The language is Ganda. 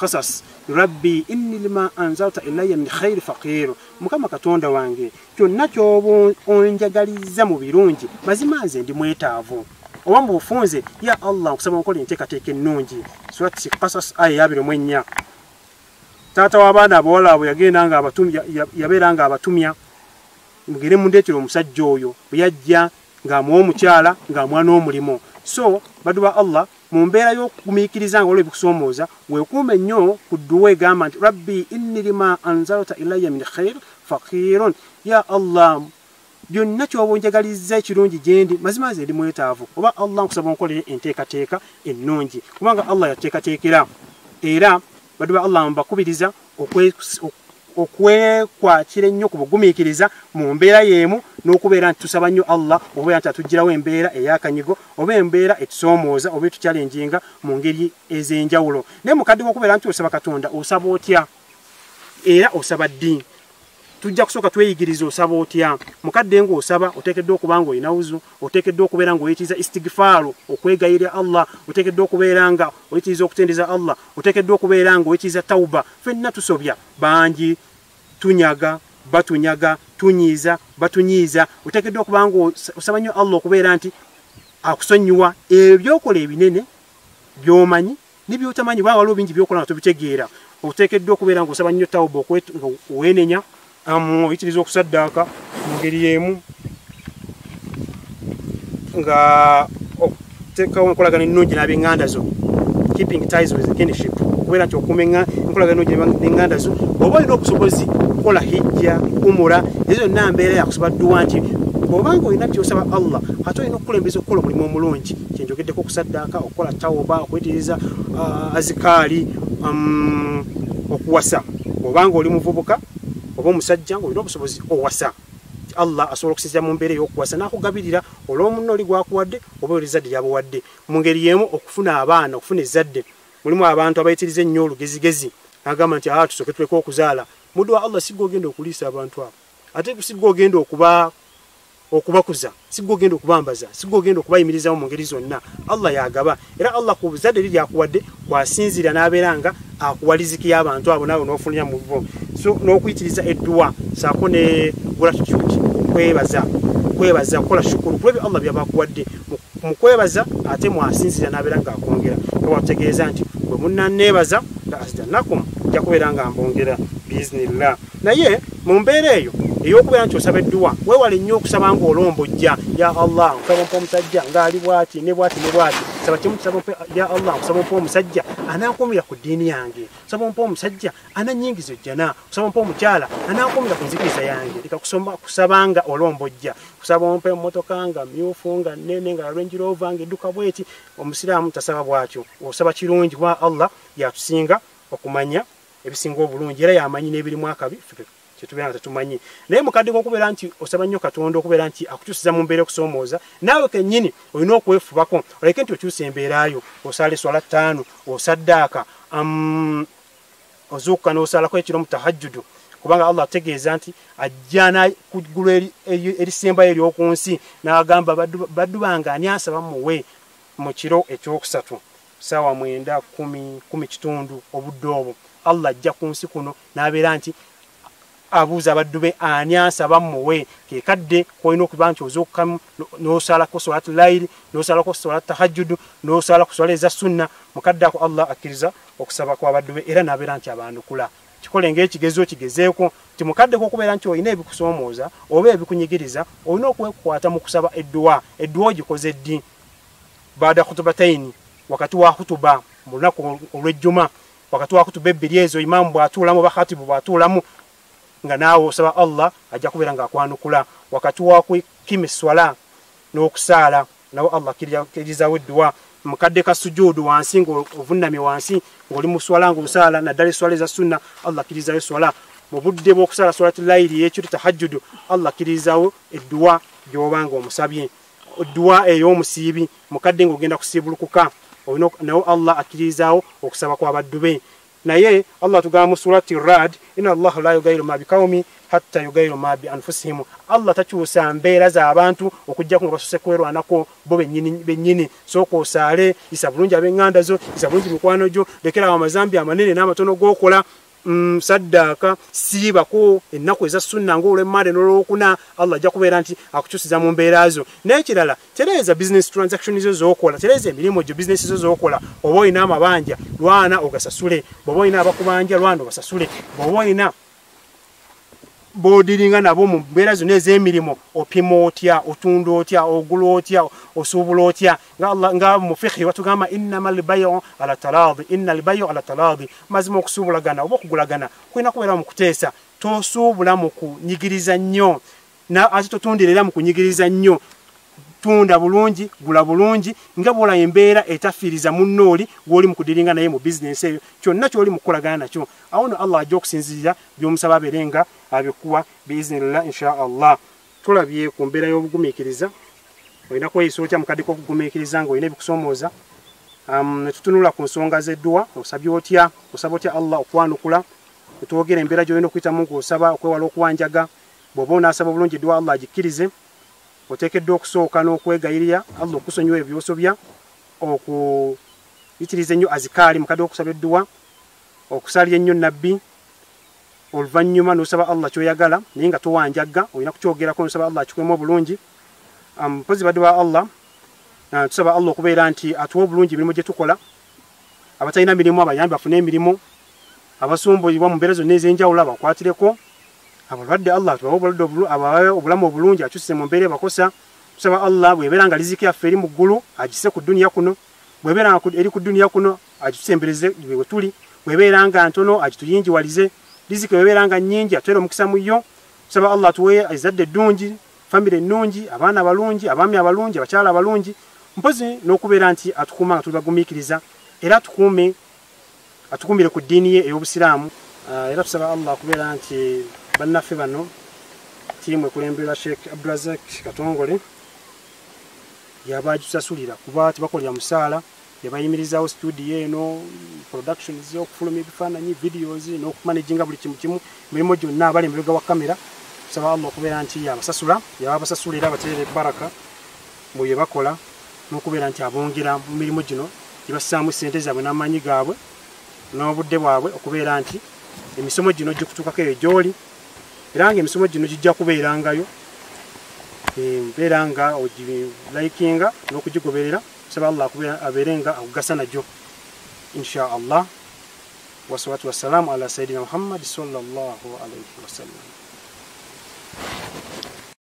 Qasas rabbi inni lima anzalta ilayya min khair faqir mukama katonda wange kyonna kyobo onjagaliza mu birungi mazima nze ndi mwetaavu owambu ufunze ya Allah kusaba nkole enteekateeka ennungi surati Qasas aya 24 tata w'abaana abawala abo yagendanga abatumya yabeeranga abatumya mugire mundekero omusajja oyo buyajja ng'amuwa omukyala ng'amuwa n'omulimo so baduba Allah mu mbeera y'okugumiikiriza nga olw'ebikusoomooza weekuume nnyo ku dduwa egamba nti rabbi inni lima anzalta ilayya min khair faqirun ya Allah byonna kyoba onjagalizza ekirungi gyendi mazima nze ndi mwetaavu oba Allah nkusaba onkolere enteekateeka ennungi kubanga Allah yateekateekera era baduba Allah mbakubiriza okwekwatira ennyo ku bugumiikiriza mu mbeera y'emu n'okubeera nti tusaba nnyo Allah obeera nti atugirawo embeera ey'akanyigo oba embeera etusoomooza oba etukyalenjinga mu ngeri ez'enjawulo naye mukadde w'okubeera nti osaba Katonda osaba otya era osaba ddi tujja kusooka tweyigiriza osaba otya mukadde ng'osaba oteekeddwa okuba ng'olina wuzu oteekeddwa okubeera ng'oyitiriza istigifaaru okwegayirira Allah oteekeddwa okubeera nga oyitiriza okutendeza Allah oteekeddwa okubeera ng'oyitiriza tawuba ffenna tusobya bangi tunyaga batunyaga tunyiiza batunyiiza oteekeddwa okuba ng'osaba nnyo Allah okubeera nti akusonyiwa ebyokola ebinene by'omanyi n'ebyotamanyi bwa waliwo bingi byokola nga tobitegeera oteekeddwa okubeera ng'osaba nnyo tawuba okweenenya oyitiriza okusaddaaka mu ngeri y'emu nga oteekawo enkolagana ennungi n'ab'eŋŋanda zo keeping ties with kinship okubeera nti okuuma enkolagana ennungi n'eŋŋanda zo oba olina obusobozi okukola hijja umura ezo zonna mbeera yakusaba dduwa nti obanga olina kyosaba Allah ate olina okukulembeza okukola omulimu omulungi kyenjogeddeko okusaddaaka okukola tawuba okuyitiriza azikaali okuwasa obanga oli muvubuka oba omusajja ng'olina obusobozi owasa Allah asobola okusinzira mu mbeera ey'okuwasa n'akugabirira olw'omunno oli gwakuwadde oba olizadde lyabuwadde mu ngeri y'emu okufuna abaana okufuna ezzadde mulimu abantu abayitiriza ennyo olugezigezi agamba nti tusooke tuleke okuzaala muddu wa Allah sigga ogenda okuliisa abantu abo ate sigga ogenda okubakuza sigga ogenda okubambaza sigga ogenda okubayimirizawo mu ngeri zonna Allah yagaba era Allah ku buzadde liri akuwadde bw'asinzira n'abeera nga akuwa riziki y'abantu abo naawe n'ofunira mu bo so n'okuyitiriza edduwa saako ne gratitude kwebaza kukola shukuru ku ebyo Allah byabakuwadde mu kwebaza ate mwasinzira n'abeera nga akwongera kawategeeza nti bwe munnanneebaza la azidannakum nja kubeera nga mbongera biiznillah naye mu mbeera eyo ey'okubeera nti osaba edduwa weewale nnyo okusaba ng'olombojja ya Allah nsaba mpa omusajja ng'ali bw'ati ne bw'ati ne bw'ati saba kimu tusaba ya Allah nsaba mpa omusajja anankumira ku ddiini yange nsaba mpa omusajja ananyingiza ejjana nsaba mpa omukyala anankumira ku nzikiriza yange leka kusaba nga olombojja kusaba mpa emmotoka nga myufu nga nnene nga Range Rover nga edduka bw'eti omusiraamu tasaba bw'atyo osaba kirungi kuba Allah yatusinga okumanya ebisinga obulungi era yamanyi n'ebirimu akabi kyetubeera nga tetumanyi naye mukadde okubeera nti osaba nnyo Katonda okubeera nti akukyusiza mu mbeera okusoomooza naawe kennyini olina okwefubako oleke nti okyusa embeerayo osala eswala 5 osaddaaka ozuukuka n'osalako ekiro mu tahajjudu kubanga Allah ategeeza nti ajja kuggulu erisembayo ery'oku nsi n'agamba baddu bange ani asaba muwe mu kiro ekyokusatu ssaawa 9 10 kitundu obudde obwo Allah ajja ku nsi kuno n'abeera nti abuuza abaddu be ani asaba muwe kekadde kolina okuba nti ozuukukamu n'osalako solat layiri n'osalako solat tahajjudu n'osalako swala eza sunna mukadde ako Allah akkiriza okusaba kw'abaddu be era n'abeera nti abanukula kikole ng'ekigezo kigezeeko nti mukadde okubeera nti olina ebikusoomooza oba ebikunyigiriza olina okwekwata mu kusaba edduwa ogikoze ddi baada khutubataini wakati wa khutuba mu lunaku olw'ejjuma wakati wa khutuba ebbiri ezo imaamu bw'atuulamu oba khatibu bw'atuulamu nga naawe osaba Allah ajja kubeera ng'akwanukula wakati wa kukima swala n'okusaala nawo Allah akkirizawo edduwa mukadde ka sujuudu wansi ng'ovunnamye wansi ng'oli mu swala ng'osaala naddala eswala eza sunna Allah akkirizawo swala mu budde bw'okusaala swalati layiri y'ekiro tahajjudu Allah akkirizawo edduwa gy'oba ng'omusabye edduwa ey'omusiibi mukadde ng'ogenda kusiibulukuka nawo Allah akkirizawo okusaba kw'abaddu be naye Allah tugamba mu surati Rad, inna Allah la yughayyiru ma biqawmi hatta yughayyiru ma bi anfusihim. Allah takyusa mbeera z'abantu okujja ku basose kwerwanako bo bennyini. Sooka osaale, isa bulungi ab'eŋŋanda zo, isa bulungi mikwano gyo, lekera amazambi amanene n'amatono g'okola. Saddaka siibako ennaku eza sunna ng'olw'Emmande n'Olwokuna, Allah ajja kubeera nti akukyusiza mu mbeera zo. N'ekirala, tereeza business transactions zo z'okola, tereeza emirimu gyo business zo z'okola. Oba olina amabanja, lwana ogasasule. Bw'oba olina abakubanja, lwana obasasule. Bw'oba olina bodiringa nabo mu mbeera zonna ez'emirimu, opima otya, otunda otya, ogula otya, osuubula otya. Nga mu fiqhi batugamba innamal bay'u ala talaadi, innal bay'u ala talaadi. Mazima okusuubulagana oba okugulagana kulina kubeera mu kuteesa. Tosuubula mu kunyigiriza nnyo, ate totundira era mu kunyigiriza nnyo. Tunda bulungi, gula bulungi, nga bwola embeera etafiiriza munnooli gw'oli mu kudiringa naye mu bizinesi eyo, kyonna ky'oli mu kukolagana nakyo. Awo nno Allah ajja okusinzirira by'omusaba abeerenga abikuwa biiznillah insha Allah. Tulabye ku mbeera y'obugumiikiriza, olina kweyisa otya mu kadde k'okugumiikiriza ng'olina ebikusoomooza. Ne tutunula ku nsonga z'edduwa, osabye otya, osaba otya Allah okwanukula, ne twogera embeera gy'olina okuyitamu ng'osaba okwewala okuwanjaga. Bw'oba onaasaba bulungi edduwa Allah agikkirize, oteekeddwa okusooka n'okwegayirira Allah okusonyiwa ebyosobya, okuyitiriza ennyo azikaali mu kadde okusaba edduwa, okusalira ennyo nabbi, oluvannyuma n'osaba Allah ky'oyagala naye nga towanjagga, olina kukyogerako n'osaba Allah akikwemu obulungi. Mpozi badde ba Allah, tusaba Allah okubeera nti atuwa obulungi emirimu gye tukola, abatalina mirimu abayambi bafune emirimu, abasumbulibwa mu mbeera zonna ez'enjawulo abakwatireko, abalwadde Allah abawe obulamu obulungi akyusise mu mbeera ebakosa. Tusaba Allah bw'ebeera nga riziki yaffe eri mu ggulu agisse ku dduniya kuno, bw'ebeera nga eri ku dduniya kuno agitusembereze we tuli, bw'ebeera nga ntono agituyinjiwalize, riziki bw'ebeera nga nnyingi atuweere omukisa mu yo. Tusaba Allah atuwe ezzadde eddungi, famire ennungi, abaana abalungi, abaami abalungi, abakyala abalungi, mpozi n'okubeera nti atukuuma nga tuli bagumiikiriza, era atukumire ku ddiini ye ey'Obusiraamu. Era tusaba Allah kubeera nti bannaffe bano tiimu ekulembera Sheikh Abdulrazak Katongole yabagisasulira kuba tebakolera musaala, yabayimirizaawo studio eno, productions okufuluma ebifaananyi, videos n'okumanaginga buli kimu kimu, emirimu gyonna abali emabega wa kamera. Tusaba Allah okubeera nti yababasasula era abateerera baraka mu bye bakola, n'okubeera nti abongera mu mirimu gino gibassaamu ssente zaabwe n'amaanyi gaabwe n'obudde bwabwe, okubeera nti emisomo gino gikutuukako eyo gy'oli, era nga emisomo gino gijja kubeerangayo, mbeera nga ogilikinga n'okugigoberera. Tusaba Allah abeere nga akugasa nagyo insha Allah. Wassalatu wassalamu ala sayidina Muhammad sallallahu alayhi wasallam.